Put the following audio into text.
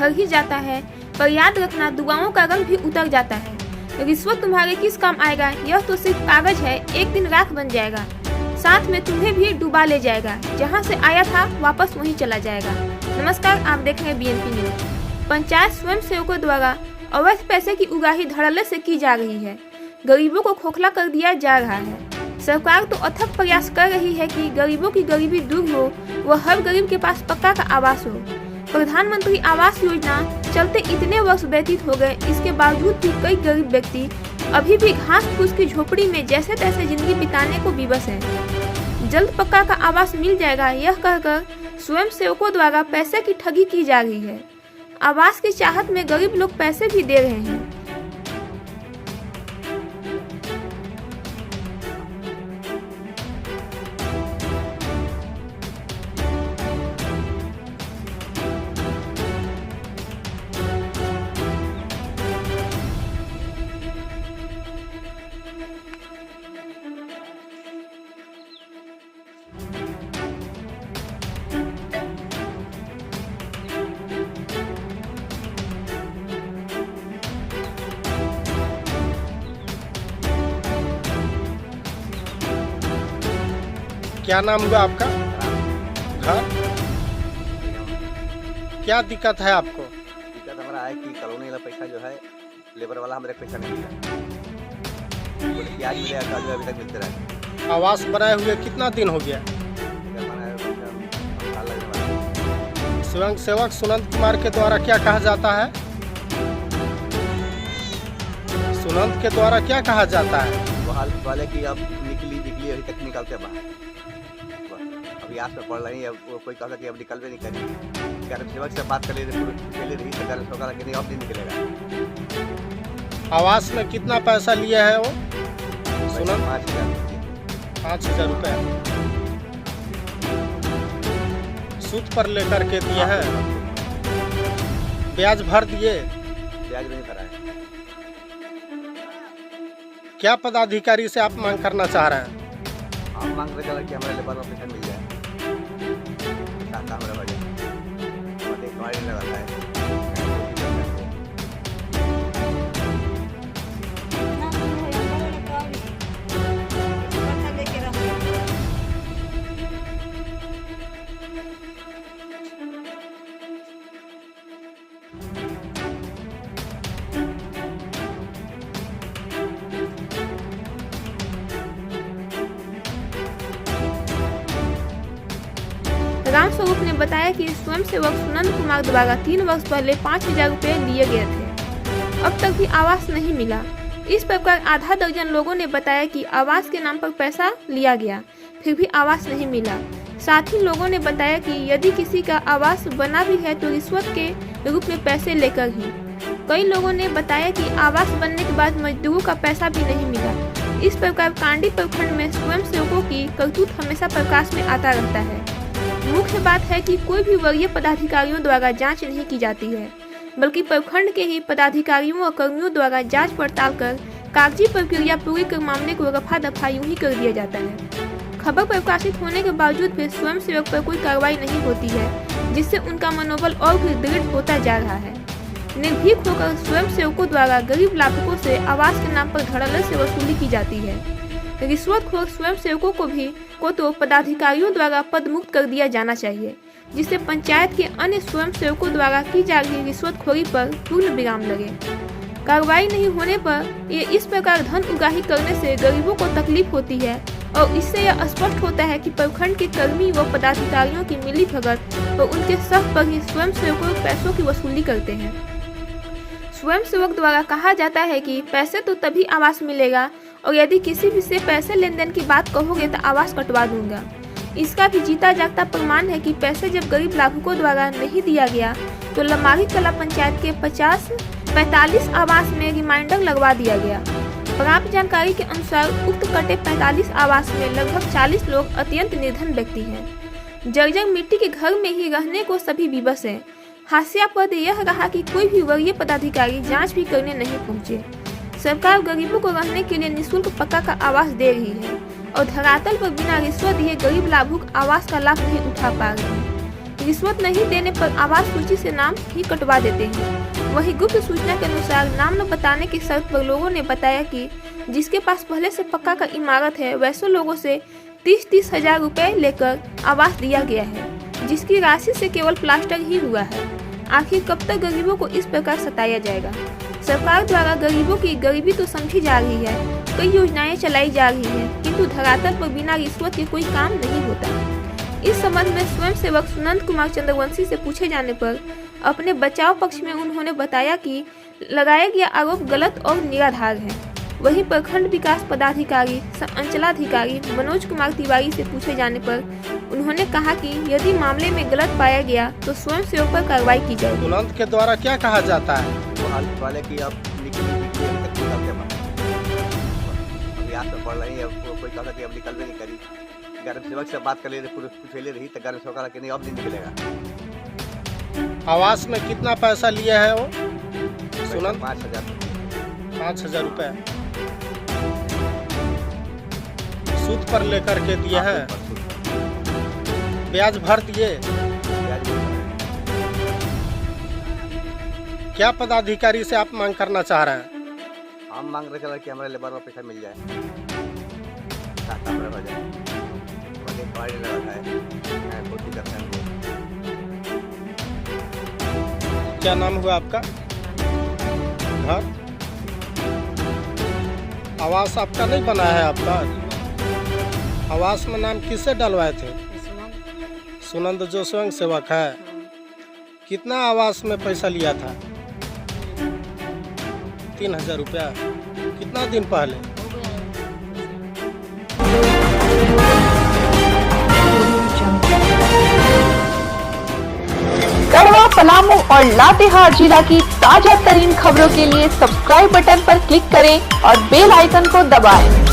ढल ही जाता है, पर याद रखना दुआओं का रंग भी उतर जाता है। रिश्वत तुम्हारे किस काम आएगा? यह तो सिर्फ कागज है, एक दिन राख बन जाएगा, साथ में तुम्हें भी डुबा ले जाएगा। जहां से आया था वापस वहीं चला जाएगा। नमस्कार, आप देख रहे हैं BNP न्यूज। पंचायत स्वयं सेवकों द्वारा अवैध पैसे की उगाही धड़ल्ले से की जा रही है। गरीबों को खोखला कर दिया जा रहा है। सरकार तो अथक प्रयास कर रही है कि गरीबों की गरीबी दूर हो, व हर गरीब के पास पक्का का आवास हो। प्रधानमंत्री आवास योजना चलते इतने वर्ष व्यतीत हो गए, इसके बावजूद भी कई गरीब व्यक्ति अभी भी घास फूस की झोपड़ी में जैसे तैसे जिंदगी बिताने को विवश हैं। जल्द पक्का का आवास मिल जाएगा, यह कहकर स्वयं सेवकों द्वारा पैसे की ठगी की जा रही है। आवास की चाहत में गरीब लोग पैसे भी दे रहे हैं। क्या नाम हुआ आपका? घर? क्या दिक्कत है आपको? दिक्कत हमारा है कि कॉलोनी वाला पैसा जो है लेबर वाला हमारे पैसा नहीं मिला। बोले कि आज मिलेगा, कल जो अभी तक मिलते रहे। आवास बनाए हुए कितना दिन हो गया? स्वयं सेवक सुनंद कुमार के द्वारा क्या कहा जाता है? सुनंद के द्वारा क्या कहा जाता है? वो हाल वाले कि अब निकली अभी तक निकलते बाहर, अभी आस में पड़ रही है। अब कोई कहता कि अब निकल भी नहीं करेगी। घर सेवक से बात कर ले पहले रही तो घर सोचा कि नहीं अब नहीं निकलेगा। आवास में कितना पैसा लिया है वो सुनंद? 5,000 रुपये सूद पर लेकर के दिए हैं। ब्याज भर दिए? ब्याज नहीं भरा है। क्या पदाधिकारी से आप मांग करना चाह रहे हैं? हम मांग रहे थे कि हमारे लेबर में पैसा मिल जाए, हमारा बजट लगाता है। रामस्वरूप ने बताया कि स्वयं सेवक सुनंद कुमार द्वारा 3 वर्ष पहले 5,000 रुपये लिए गए थे। अब तक भी आवास नहीं मिला। इस प्रकार आधा दर्जन लोगों ने बताया कि आवास के नाम पर पैसा लिया गया, फिर भी आवास नहीं मिला। साथ ही लोगों ने बताया कि यदि किसी का आवास बना भी है तो रिश्वत के रूप में पैसे लेकर ही। कई लोगों ने बताया कि आवास बनने के बाद मजदूरों का पैसा भी नहीं मिला। इस प्रकार कांडी प्रखंड में स्वयं सेवकों की करतूत हमेशा प्रकाश में आता रहता है। मुख्य बात है कि कोई भी वरीय पदाधिकारियों द्वारा जांच नहीं की जाती है, बल्कि प्रखंड के ही पदाधिकारियों और कर्मियों द्वारा जांच पड़ताल कर कागजी प्रक्रिया पूरी कर मामले को रफा दफा यूं ही कर दिया जाता है। खबर प्रकाशित होने के बावजूद भी स्वयं सेवक पर कोई कार्रवाई नहीं होती है, जिससे उनका मनोबल और भी दृढ़ होता जा रहा है। निर्भीक होकर स्वयं सेवकों द्वारा गरीब लाभुकों से आवास के नाम पर धड़ल्ले से वसूली की जाती है। रिश्वतखोर स्वयं सेवकों को तो पदाधिकारियों द्वारा पद मुक्त कर दिया जाना चाहिए, जिससे पंचायत के अन्य स्वयं सेवकों द्वारा की जा रही रिश्वतखोरी पर पूर्ण विराम लगे। कार्रवाई नहीं होने पर ये इस प्रकार धन उगाही करने से गरीबों को तकलीफ होती है, और इससे यह स्पष्ट होता है कि प्रखंड के कर्मी व पदाधिकारियों की मिलीभगत और उनके शक पर ही स्वयं सेवकों पैसों की वसूली करते हैं। स्वयं सेवक द्वारा कहा जाता है कि पैसे तो तभी आवास मिलेगा, और यदि किसी भी से पैसे लेन देन की बात कहोगे तो आवास कटवा दूंगा। इसका भी जीता जागता प्रमाण है कि पैसे जब गरीब लाभुकों द्वारा नहीं दिया गया तो लमारी कला पंचायत के 45 आवास में रिमाइंडर लगवा दिया गया। प्राप्त जानकारी के अनुसार उक्त कटे 45 आवास में लगभग 40 लोग अत्यंत निर्धन व्यक्ति हैं। जर्जर मिट्टी के घर में ही रहने को सभी विवश हैं। हास्यास्पद यह रहा कि कोई भी वरीय पदाधिकारी जांच भी करने नहीं पहुंचे। सरकार गरीबों को रहने के लिए निःशुल्क पक्का का आवास दे रही है और धरातल पर बिना रिश्वत दिए गरीब लाभुक आवास का लाभ नहीं उठा पा रहे हैं। रिश्वत नहीं देने पर आवास सूची से नाम ही कटवा देते हैं। वहीं गुप्त सूचना के अनुसार नाम न बताने की शर्त पर लोगों ने बताया कि जिसके पास पहले से पक्का का इमारत है वैसे लोगों से 30-30 हजार रुपए लेकर आवास दिया गया है, जिसकी राशि से केवल प्लास्टर ही हुआ है। आखिर कब तक गरीबों को इस प्रकार सताया जाएगा? सरकार द्वारा गरीबों की गरीबी तो समझी जा रही है, कई योजनाएं चलाई जा रही हैं, किंतु धरातल पर बिना रिश्वत के कोई काम नहीं होता। इस संबंध में स्वयं सेवक सुनंद कुमार चंद्रवंशी से पूछे जाने पर अपने बचाव पक्ष में उन्होंने बताया कि लगाया गया आरोप गलत और निराधार है। वहीं प्रखंड विकास पदाधिकारी अंचलाधिकारी मनोज कुमार तिवारी से पूछे जाने पर उन्होंने कहा कि यदि मामले में गलत पाया गया तो स्वयं सेवक पर कार्रवाई की जाएगी। सुनंद के द्वारा क्या कहा जाता है? वाले की अब निकली अभी आज में पढ़ रही है, कोई कहता कि अब निकल भी नहीं करी। ग्राम सेवक से बात कर ले पूछे रही तो ग्राम सेवक के नहीं अब नहीं निकलेगा। आवास में कितना पैसा लिया है वो सुनंद? 5,000 रुपए सूद पर लेकर के दिए हैं, ब्याज भर दिए। क्या पदाधिकारी से आप मांग करना चाह रहे हैं? हम मांग रहे कि हमारे लेबर में पैसा मिल जाए, क्या नाम हुआ आपका? घर आवास आपका नहीं बना है? आपका आवास में नाम किससे डलवाए थे? सुनंद जो स्वयं सेवक है। कितना आवास में पैसा लिया था? 3,000 रुपया। कितना दिन पहले? गढ़वा, पलामू और लातेहार जिला की ताजा तरीन खबरों के लिए सब्सक्राइब बटन पर क्लिक करें और बेल आइकन को दबाएं।